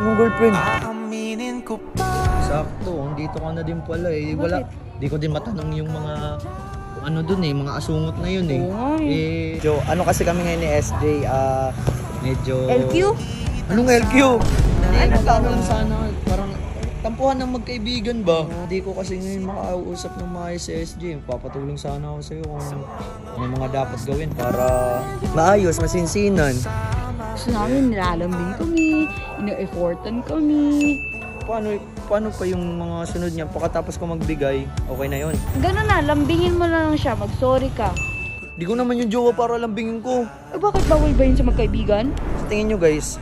Anong girlfriend? Sakto, dito ka na din pala eh. Wala, di ko din matanong yung mga ano dun eh, mga asungot na yun eh. Jo, ano kasi kami ngayon ni SJ, medyo... LQ? Anong LQ? Ano lang sana, parang tampuhan ng magkaibigan ba? Hindi ko kasi ngayon makausap ng maayos si SJ. Papatulong sana ako sa'yo kung ano mga dapat gawin para maayos, masinsinan. Gusto namin nilalambing kami, ina-effortan kami. Paano pa yung mga sunod niya? Pagkatapos ko magbigay, okay na yun. Gano'n na, lambingin mo lang siya, mag-sorry ka. Di ko naman yung jowa para lambingin ko. Eh bakit bawal ba yun sa magkaibigan? Sa tingin nyo guys,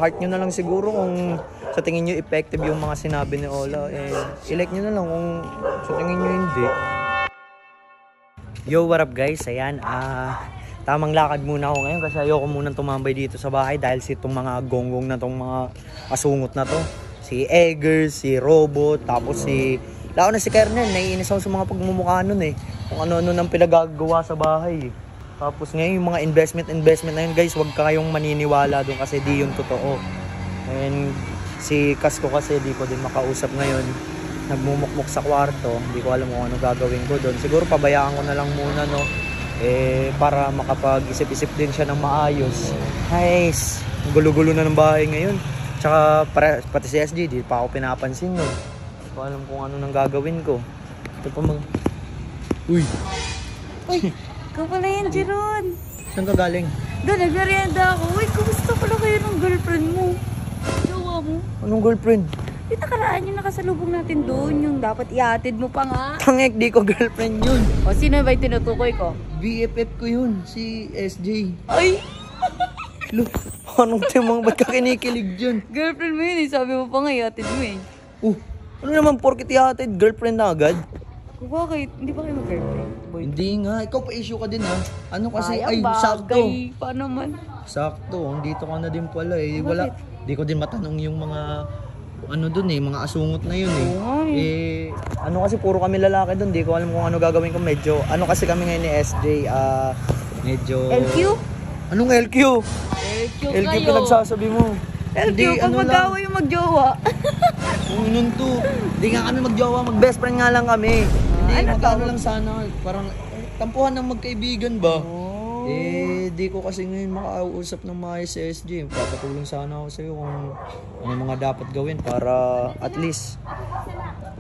heart nyo na lang siguro kung sa tingin nyo effective yung mga sinabi ni Ola. I-like nyo na lang kung sa tingin nyo hindi. Yo, what up guys? Ayan, tamang lakad muna ako ngayon kasi ayoko munang tumambay dito sa bahay dahil si itong mga gonggong na itong mga asungot na to. Si Eggers, si Robot, tapos lalo na si Kernel, naiinis ako sa mga pagmumukha nun eh. Kung ano-ano nang pinagagawa sa bahay eh. Tapos ngayon yung mga investment na yun guys, huwag kayong maniniwala doon kasi di yung totoo. And si Kasko kasi di ko din makausap ngayon. Nagmumukmuk sa kwarto, hindi ko alam kung ano gagawin ko doon. Siguro pabayaan ko na lang muna no. Para makapag-isip-isip din siya ng maayos. Guys, gulo-gulo na ng bahay ngayon. Tsaka pati si SG, di pa ako pinapansin nun. Hindi ko alam kung ano nang gagawin ko. Ito pa Uy! Uy! Ikaw pala yan, Jeron! Saan ka galing? Doon, nagmerienda ako. Uy, kumusta pala kayo ng girlfriend mo? Jowa mo? Anong girlfriend? Yung nakaraan yung nakasalubong natin doon, yung dapat iatid mo pa nga. Tangek, di ko girlfriend yun. O, sino ba yung tinutukoy ko? BFF ko yun, si SJ. Ay! Look, anong timang ba't ka kinikilig dyan? Girlfriend mo yun eh, sabi mo pa nga iatid mo eh. Ano naman porkit ihatid, girlfriend na agad? Bakit? Hindi ba kayo mag-girlfriend? Boy? Hindi nga, ikaw pa issue ka din ha. Ano kasi, ay bagay. sakto. Paano man? Sakto, dito ka na din pala eh. Wala, di ko din matanong yung mga ano dun eh, mga asungot na yun eh. Ano kasi puro kami lalaki dun, di ko alam kung ano gagawin ko. Medyo, ano kasi kami ngayon ni SJ, medyo... LQ? Anong LQ? LQ kayo. pinagsasabi mo. LQ, pag mag-awa yung mag-jowa. Kung nun to, di nga kami mag-jowa, mag-best friend nga lang kami. Hindi, ano magkano lang sana, parang tampuhan ng magkaibigan ba? Di ko kasi ngayon makausap ng maayos si SJ. Papatulong sana ako sa'yo kung ano mga dapat gawin para at least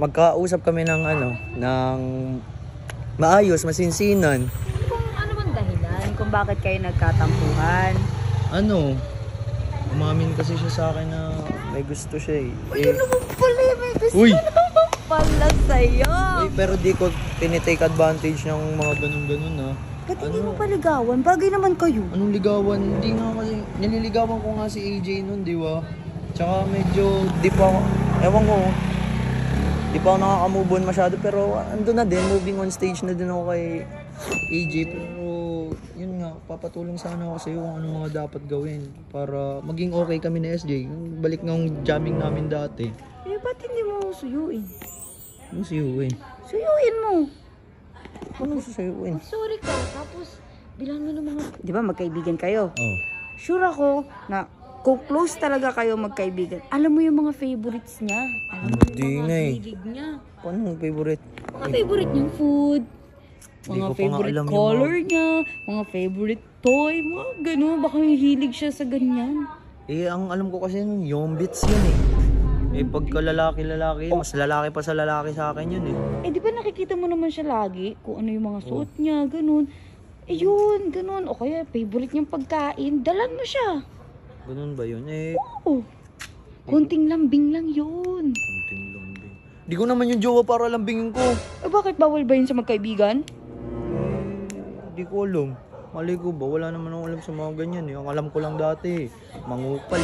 magkausap kami ng ng maayos, masinsinan. Kung ano bang dahilan kung bakit kayo nagkatampuhan? Umamin kasi siya sa akin na may gusto siya eh. Ano mo pala may gusto Uy! naman pala sa'yo? Pero di ko tinitake advantage ng mga ganun-ganun ha. Ba't hindi mo paligawan? Bagay naman kayo. Anong ligawan? Hindi nga kasi, nililigawan ko nga si AJ nun, di ba? Tsaka medyo, di pa ako, ewan ko, di pa ako nakaka-move on masyado, pero ando na din, moving on stage na din ako kay AJ, pero yun nga, papatulong sana ako sa'yo kung ano mga dapat gawin para maging okay kami ni SJ. Balik ng jamming namin dati. Ba't hindi mo suyuin? Ano siyuin? Suyuin mo. Ano siyuin? Sorry ka, tapos bilang mo ng mga... Di ba magkaibigan kayo? Oh. Sure ako na kung close talaga kayo magkaibigan, alam mo yung mga favorites niya. Alam mo yung mga hilig niya. Paano yung favorite? Mga favorite niyang food. Mga favorite color niya. Mga favorite toy. Mga gano'n. Baka may hilig siya sa ganyan. Ang alam ko kasi nun, yombits yun eh. Pagka lalaki, mas lalaki pa sa lalaki sa akin yun eh. Di ba nakikita mo naman siya lagi kung ano yung mga suot niya, ganun. Yun, ganun. O kaya favorite niyang pagkain, dalan mo siya. Ganun ba yun? Oo. Konting lambing lang yun. Konting lambing. Di ko naman yung jowa para lambingin ko. Bakit bawal ba yun sa magkaibigan? Di ko alam. Mali ko ba? Wala naman akong alam sa mga ganyan eh. Ang alam ko lang dati, mangupal.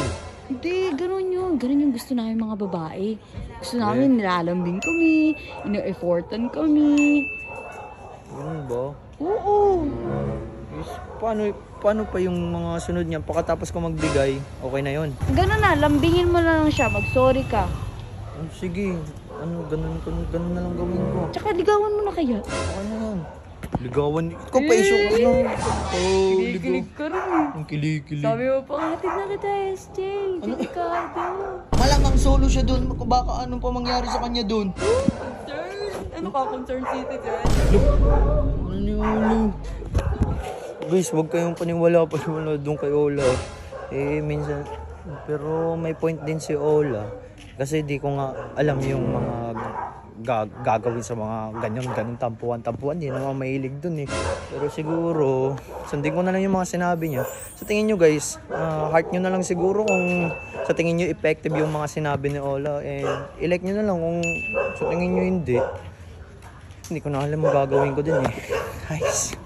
Hindi, ganun yun. Ganun yung gusto namin mga babae. Gusto namin nilalambing kami, ina-effortan kami. Ganun ba? Oo. Yes, paano pa yung mga sunod niya? Pagkatapos ko magbigay, okay na yun. Ganun na, lambingin mo lang siya, mag-sorry ka. Sige, ganun na lang gawin ko. Tsaka ligawan mo na kaya. Okay na yun. Ligawan. Ikaw pa issue ko na. Oh, Kilig ka rin eh. Ang kilig-kilig. Sabi mo pa, hatid na kita, SJ. Delikado. Malamang solo siya doon. Baka anong pa mangyari sa kanya doon. Concern? Ano ka, concern citizen? Ano? Guys, huwag kayong paniwala doon kay Ola. Eh, minsan, pero may point din si Ola. Kasi di ko nga alam yung mga gagawin sa mga ganyan tampuan. Di naman mahilig dun eh. Pero siguro, sundin ko na lang yung mga sinabi niya. Sa tingin nyo guys, heart nyo na lang siguro kung sa tingin nyo effective yung mga sinabi ni Ola. And i-like nyo na lang kung sa tingin nyo hindi. Hindi ko na alam ang gagawin ko din eh. Guys.